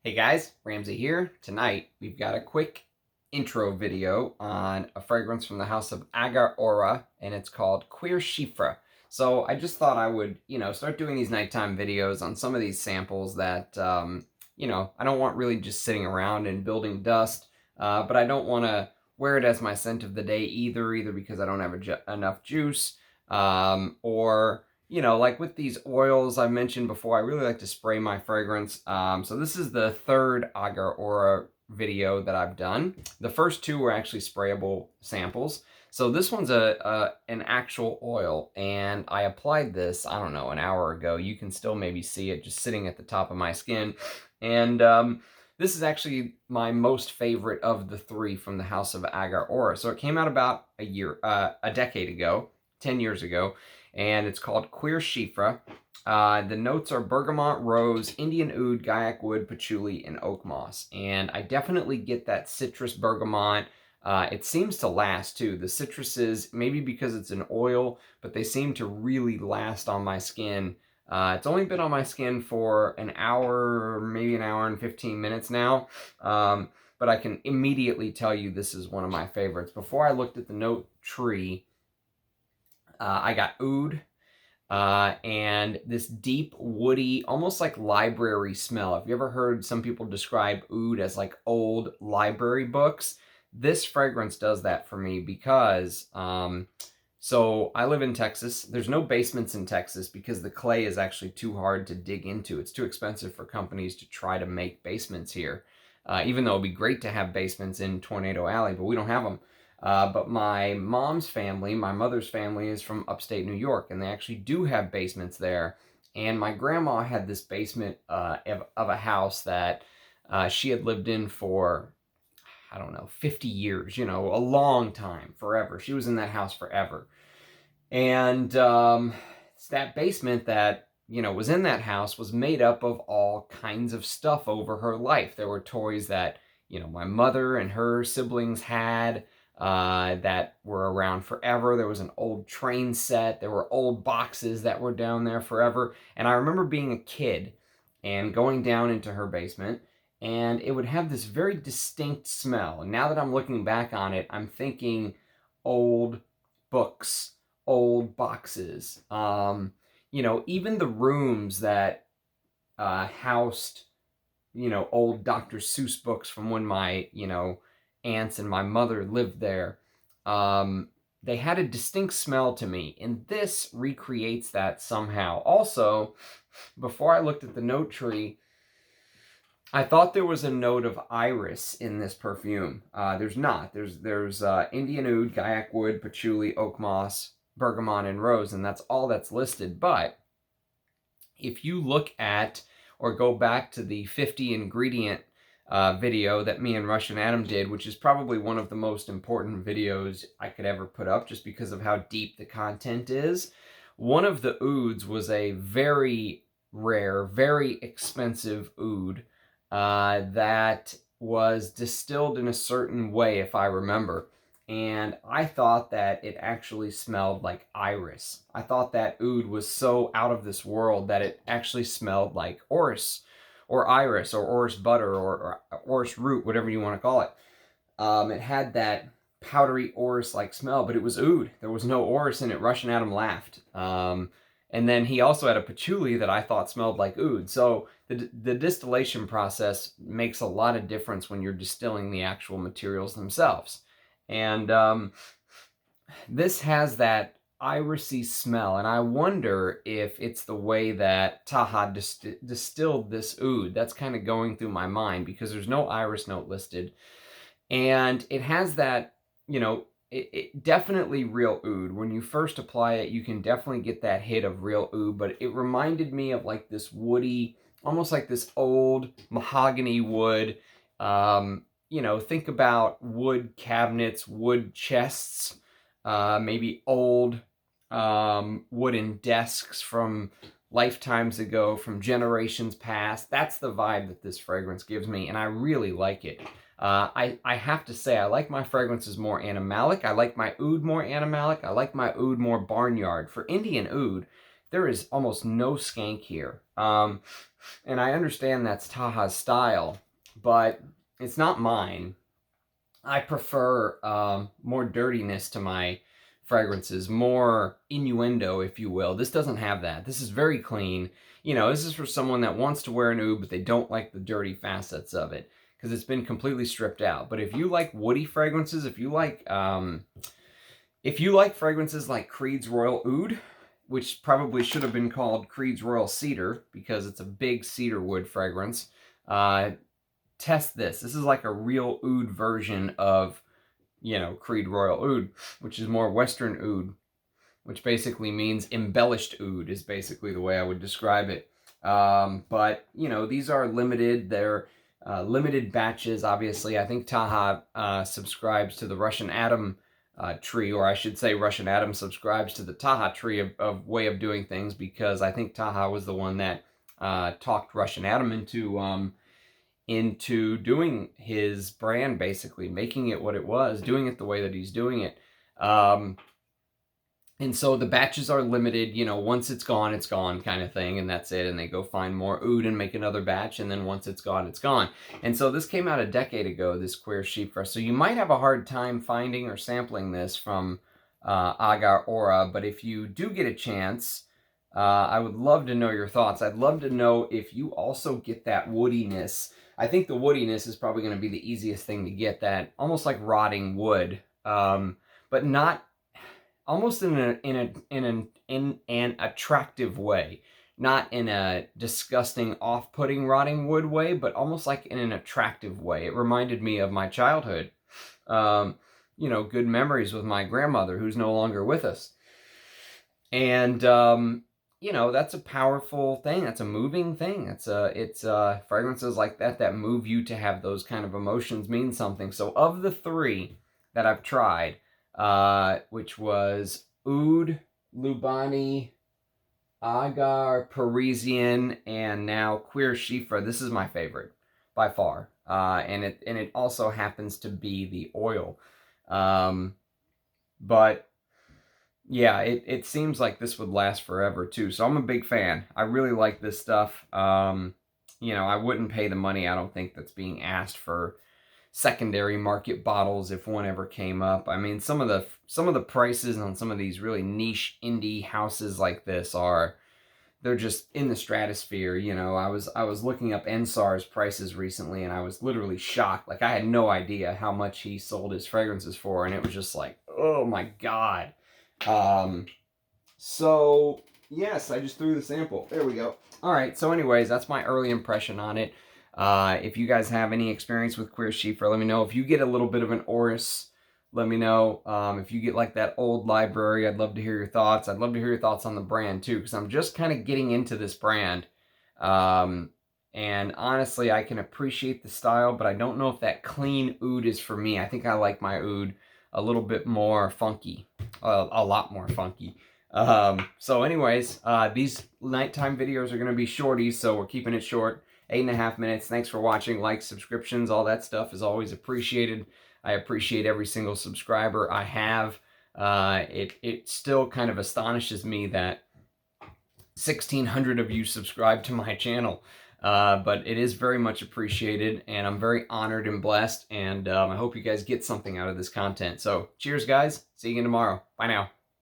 Hey guys, Ramsey here. Tonight we've got a quick intro video on a fragrance from the house of Agar, and it's called Cuir Chypre. So I just thought I would, start doing these nighttime videos on some of these samples that, I don't want really just sitting around and building dust, but I don't want to wear it as my scent of the day either because I don't have enough juice, or like with these oils I mentioned before, I really like to spray my fragrance. So this is the third Agar video that I've done. The first two were actually sprayable samples. So this one's an actual oil, and I applied this, I don't know, an hour ago. You can still maybe see it just sitting at the top of my skin. And this is actually my most favorite of the three from the house of Agar. So it came out about a decade ago, 10 years ago, and it's called Cuir Chypre. The notes are bergamot, rose, Indian oud, gaiac wood, patchouli, and oak moss. And I definitely get that citrus bergamot. It seems to last too. The citruses, maybe because it's an oil, but they seem to really last on my skin. It's only been on my skin for an hour, maybe an hour and 15 minutes now. But I can immediately tell you this is one of my favorites. Before I looked at the note tree, I got oud, and this deep, woody, almost like library smell. Have you ever heard some people describe oud as like old library books? This fragrance does that for me because, so I live in Texas. There's no basements in Texas because the clay is actually too hard to dig into. It's too expensive for companies to try to make basements here. Even though it'd be great to have basements in Tornado Alley, but we don't have them. But my mom's family, my mother's family, is from upstate New York, and they actually do have basements there. And my grandma had this basement of a house that she had lived in for, I don't know, 50 years, a long time, forever. She was in that house forever. And it's that basement that, was in that house was made up of all kinds of stuff over her life. There were toys that, my mother and her siblings had, that were around forever. There was an old train set. There were old boxes that were down there forever. And I remember being a kid and going down into her basement, and it would have this very distinct smell. And now that I'm looking back on it, I'm thinking old books, old boxes. Even the rooms that housed, old Dr. Seuss books from when my, aunts and my mother lived there. They had a distinct smell to me, and this recreates that somehow. Also, before I looked at the note tree, I thought there was a note of iris in this perfume. There's not. There's Indian oud, gaiac wood, patchouli, oak moss, bergamot, and rose, and that's all that's listed. But if you look at or go back to the 50 ingredient video that me and Russian Adam did, which is probably one of the most important videos I could ever put up just because of how deep the content is. One of the ouds was a very rare, very expensive oud that was distilled in a certain way, if I remember. And I thought that it actually smelled like iris. I thought that oud was so out of this world that it actually smelled like orris, or iris, or orris butter, or orris root, whatever you want to call it. It had that powdery orris-like smell, but it was oud. There was no orris in it. Russian Adam laughed. And then he also had a patchouli that I thought smelled like oud. So the distillation process makes a lot of difference when you're distilling the actual materials themselves. And this has that irisy smell, and I wonder if it's the way that Taha distilled this oud. That's kind of going through my mind because there's no iris note listed, and it has that, it definitely real oud. When you first apply it, you can definitely get that hit of real oud, but it reminded me of like this woody, almost like this old mahogany wood. Think about wood cabinets, wood chests, maybe old wooden desks from lifetimes ago, from generations past. That's the vibe that this fragrance gives me, and I really like it. I have to say, I like my fragrances more animalic. I like my oud more animalic. I like my oud more barnyard. For Indian oud, there is almost no skank here. And I understand that's Taha's style, but it's not mine. I prefer more dirtiness to my fragrances, more innuendo, if you will. This doesn't have that. This is very clean. You know, this is for someone that wants to wear an oud, but they don't like the dirty facets of it because it's been completely stripped out. But if you like woody fragrances, if you like fragrances like Creed's Royal Oud, which probably should have been called Creed's Royal Cedar because it's a big cedar wood fragrance, test this. This is like a real oud version of, you know, Creed Royal Oud, which is more Western oud, which basically means embellished oud is basically the way I would describe it. But, you know, these are limited. They're limited batches, obviously. I think Taha subscribes to the Russian Atom tree, or I should say Russian Atom subscribes to the Taha tree of way of doing things, because I think Taha was the one that talked Russian Atom into doing his brand, basically making it what it was, doing it the way that he's doing it. And so the batches are limited, you know, once it's gone kind of thing, and that's it. And they go find more oud and make another batch, and then once it's gone, it's gone. And so this came out a decade ago, this Cuir Chypre. So you might have a hard time finding or sampling this from Agar Aura, but if you do get a chance, I would love to know your thoughts. I'd love to know if you also get that woodiness. I think the woodiness is probably going to be the easiest thing to get, that almost like rotting wood, but not almost in an attractive way, not in a disgusting, off-putting rotting wood way, but almost like in an attractive way. It reminded me of my childhood, you know, good memories with my grandmother, who's no longer with us. And you know, that's a powerful thing. That's a moving thing. It's fragrances like that move you to have those kind of emotions mean something. So of the three that I've tried, which was Oud, Lubani, Agar, Parisian, and now Cuir Chypre, this is my favorite by far. And it also happens to be the oil. But yeah, it seems like this would last forever too. So I'm a big fan. I really like this stuff. You know, I wouldn't pay the money, I don't think, that's being asked for secondary market bottles if one ever came up. I mean, some of the prices on some of these really niche indie houses like this they're just in the stratosphere. You know, I was looking up Ensar's prices recently, and I was literally shocked. Like, I had no idea how much he sold his fragrances for, and it was just like, oh my God. So yes, I just threw the sample. There we go. All right. So anyways, that's my early impression on it. If you guys have any experience with Cuir Chypre, let me know. If you get a little bit of an Oris, let me know. If you get like that old library, I'd love to hear your thoughts. I'd love to hear your thoughts on the brand too, because I'm just kind of getting into this brand. And honestly, I can appreciate the style, but I don't know if that clean oud is for me. I think I like my oud a little bit more funky, a lot more funky. So anyways, these nighttime videos are going to be shorties, so we're keeping it short. 8.5 minutes. Thanks for watching. Likes, subscriptions, all that stuff is always appreciated. I appreciate every single subscriber I have. It still kind of astonishes me that 1,600 of you subscribe to my channel. But it is very much appreciated, and I'm very honored and blessed, and I hope you guys get something out of this content. So cheers, guys. See you again tomorrow. Bye now.